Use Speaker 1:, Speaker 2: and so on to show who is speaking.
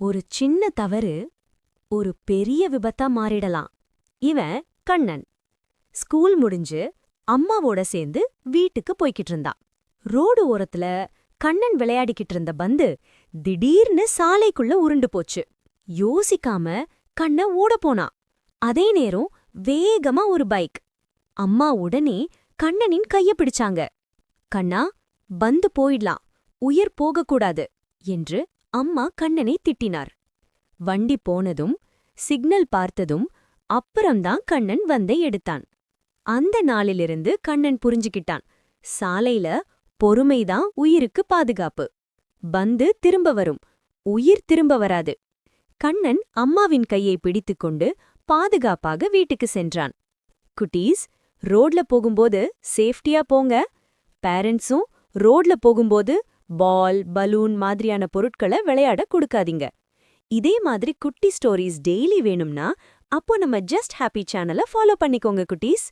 Speaker 1: ஒரு சின்ன தவறு ஒரு பெரிய விபத்தா மாறிடலாம். இவன் கண்ணன். ஸ்கூல் முடிஞ்சு அம்மாவோட சேர்ந்து வீட்டுக்கு போய்கிட்டு இருந்தான். ரோடு ஓரத்துல கண்ணன் விளையாடிக்கிட்டு இருந்த பந்து திடீர்னு சாலைக்குள்ள உருண்டு போச்சு. யோசிக்காம கண்ணன் ஓடப் போனான். அதே நேரம் வேகமா ஒரு பைக். அம்மா உடனே கண்ணனின் கைய பிடிச்சாங்க. கண்ணா, பந்து போயிடலாம், உயிர் போகக்கூடாது என்று அம்மா கண்ணனை திட்டினார். வண்டி போனதும் சிக்னல் பார்த்ததும் அப்புறம்தான் கண்ணன் வந்தை எடுத்தான். அந்த நாளிலிருந்து கண்ணன் புரிஞ்சுக்கிட்டான், சாலையில பொறுமைதான் உயிருக்கு பாதுகாப்பு. பந்து திரும்ப வரும், உயிர் திரும்ப வராது. கண்ணன் அம்மாவின் கையை பிடித்துக்கொண்டு பாதுகாப்பாக வீட்டுக்கு சென்றான். குட்டீஸ், ரோட்ல போகும்போது சேஃப்டியா போங்க. பேரண்ட்ஸும் ரோட்ல போகும்போது பால், பலூன் மாதிரியான பொருட்களை விளையாட கொடுக்காதீங்க. இதே மாதிரி குட்டி ஸ்டோரிஸ் டெய்லி வேணும்னா அப்போ நம்ம ஜஸ்ட் ஹாப்பி சேனலை ஃபாலோ பண்ணிக்கோங்க குட்டீஸ்.